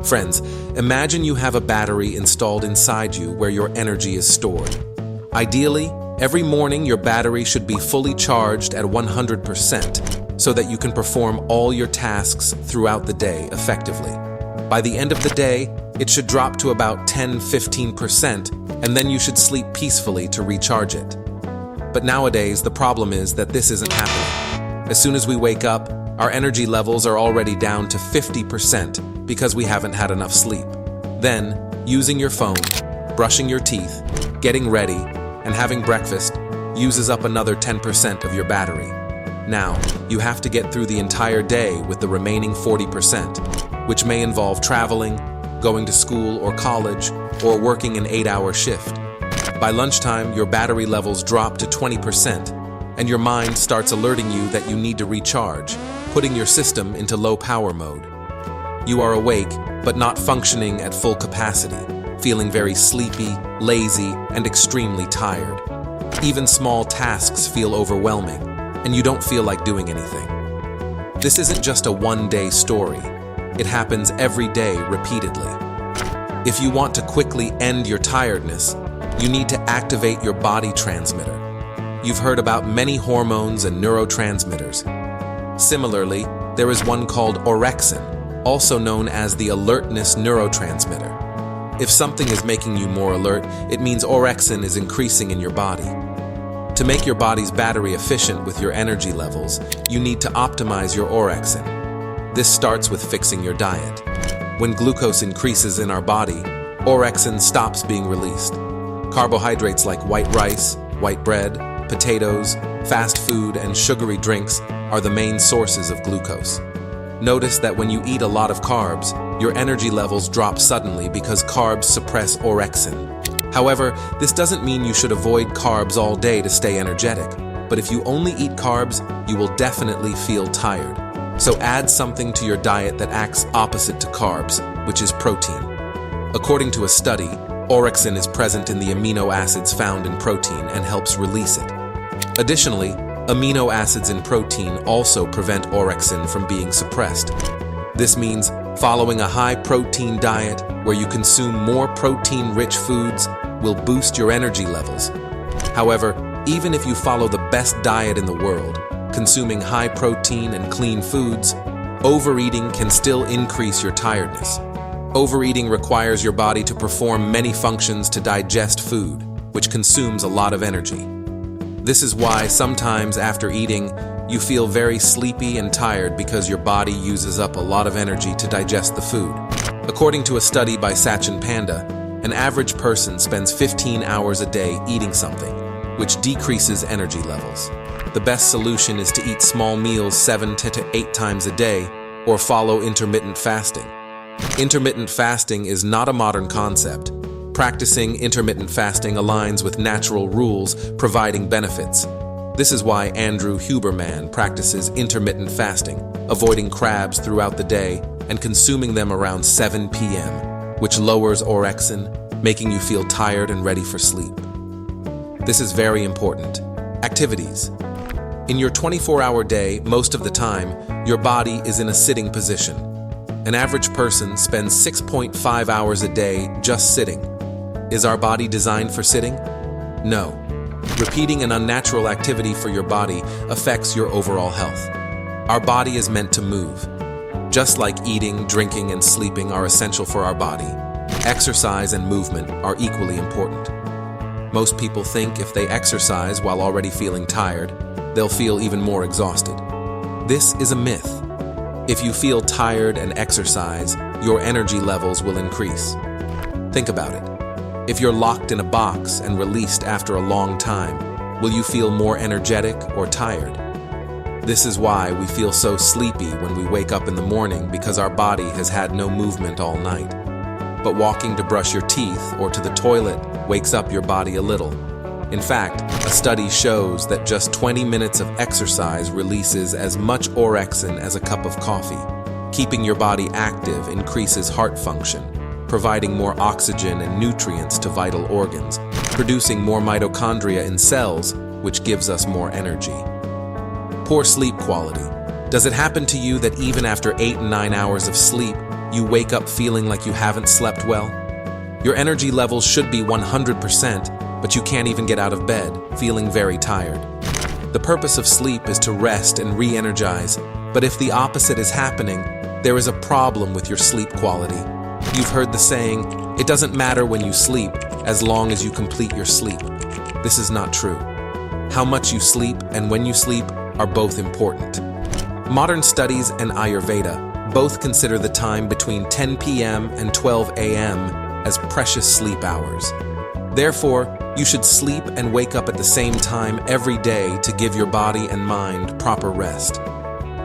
Friends, imagine you have a battery installed inside you where your energy is stored. Ideally, every morning your battery should be fully charged at 100% so that you can perform all your tasks throughout the day effectively. By the end of the day, it should drop to about 10–15%, and then you should sleep peacefully to recharge it. But nowadays, the problem is that this isn't happening. As soon as we wake up, our energy levels are already down to 50% because we haven't had enough sleep. Then, using your phone, brushing your teeth, getting ready, and having breakfast uses up another 10% of your battery. Now, you have to get through the entire day with the remaining 40%, which may involve traveling, going to school or college, or working an 8-hour shift. By lunchtime, your battery levels drop to 20%, and your mind starts alerting you that you need to recharge, putting your system into low power mode. You are awake, but not functioning at full capacity, feeling very sleepy, lazy, and extremely tired. Even small tasks feel overwhelming, and you don't feel like doing anything. This isn't just a one-day story. It happens every day repeatedly. If you want to quickly end your tiredness, you need to activate your body transmitter. You've heard about many hormones and neurotransmitters. Similarly, there is one called orexin, also known as the alertness neurotransmitter. If something is making you more alert, it means orexin is increasing in your body. To make your body's battery efficient with your energy levels, you need to optimize your orexin. This starts with fixing your diet. When glucose increases in our body, orexin stops being released. Carbohydrates like white rice, white bread, potatoes, fast food, and sugary drinks are the main sources of glucose. Notice that when you eat a lot of carbs, your energy levels drop suddenly because carbs suppress orexin. However, this doesn't mean you should avoid carbs all day to stay energetic, but if you only eat carbs, you will definitely feel tired. So add something to your diet that acts opposite to carbs, which is protein. According to a study, orexin is present in the amino acids found in protein and helps release it. Additionally, amino acids in protein also prevent orexin from being suppressed. This means following a high-protein diet where you consume more protein-rich foods will boost your energy levels. However, even if you follow the best diet in the world, consuming high-protein and clean foods, overeating can still increase your tiredness. Overeating requires your body to perform many functions to digest food, which consumes a lot of energy. This is why sometimes after eating, you feel very sleepy and tired because your body uses up a lot of energy to digest the food. According to a study by Sachin Panda, an average person spends 15 hours a day eating something, which decreases energy levels. The best solution is to eat small meals 7 to 8 times a day or follow intermittent fasting. Intermittent fasting is not a modern concept. Practicing intermittent fasting aligns with natural rules, providing benefits. This is why Andrew Huberman practices intermittent fasting, avoiding crabs throughout the day and consuming them around 7 p.m., which lowers orexin, making you feel tired and ready for sleep. This is very important. Activities. In your 24-hour day, most of the time, your body is in a sitting position. An average person spends 6.5 hours a day just sitting. Is our body designed for sitting? No. Repeating an unnatural activity for your body affects your overall health. Our body is meant to move. Just like eating, drinking, and sleeping are essential for our body, exercise and movement are equally important. Most people think if they exercise while already feeling tired, they'll feel even more exhausted. This is a myth. If you feel tired and exercise, your energy levels will increase. Think about it. If you're locked in a box and released after a long time, will you feel more energetic or tired? This is why we feel so sleepy when we wake up in the morning, because our body has had no movement all night. But walking to brush your teeth or to the toilet wakes up your body a little. In fact, a study shows that just 20 minutes of exercise releases as much orexin as a cup of coffee. Keeping your body active increases heart function, providing more oxygen and nutrients to vital organs, producing more mitochondria in cells, which gives us more energy. Poor sleep quality. Does it happen to you that even after 8 and 9 hours of sleep, you wake up feeling like you haven't slept well? Your energy levels should be 100%, but you can't even get out of bed, feeling very tired. The purpose of sleep is to rest and re-energize, but if the opposite is happening, there is a problem with your sleep quality. You've heard the saying, it doesn't matter when you sleep, as long as you complete your sleep. This is not true. How much you sleep and when you sleep are both important. Modern studies and Ayurveda both consider the time between 10 p.m. and 12 a.m. as precious sleep hours. Therefore, you should sleep and wake up at the same time every day to give your body and mind proper rest.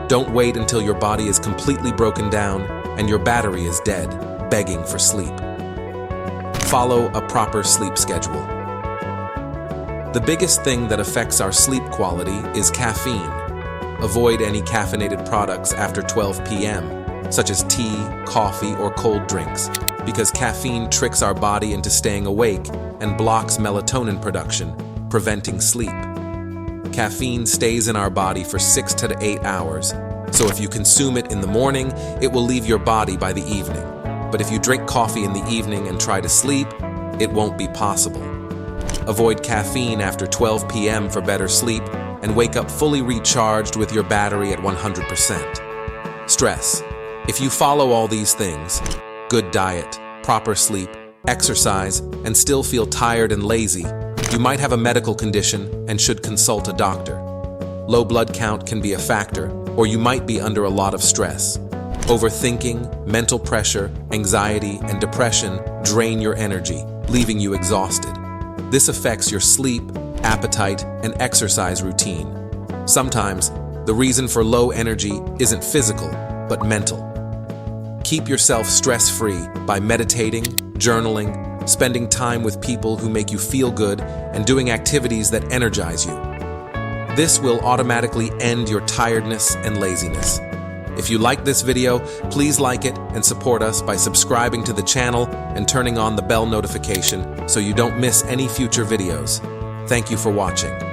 Don't wait until your body is completely broken down and your battery is dead, begging for sleep. Follow a proper sleep schedule. The biggest thing that affects our sleep quality is caffeine. Avoid any caffeinated products after 12 p.m., such as tea, coffee, or cold drinks, because caffeine tricks our body into staying awake and blocks melatonin production, preventing sleep. Caffeine stays in our body for 6 to 8 hours, so if you consume it in the morning, it will leave your body by the evening. But if you drink coffee in the evening and try to sleep, it won't be possible. Avoid caffeine after 12 p.m. for better sleep and wake up fully recharged with your battery at 100%. Stress. If you follow all these things, good diet, proper sleep, exercise, and still feel tired and lazy, you might have a medical condition and should consult a doctor. Low blood count can be a factor, or you might be under a lot of stress. Overthinking, mental pressure, anxiety, and depression drain your energy, leaving you exhausted. This affects your sleep, appetite, and exercise routine. Sometimes, the reason for low energy isn't physical, but mental. Keep yourself stress-free by meditating, journaling, spending time with people who make you feel good, and doing activities that energize you. This will automatically end your tiredness and laziness. If you like this video, please like it and support us by subscribing to the channel and turning on the bell notification so you don't miss any future videos. Thank you for watching.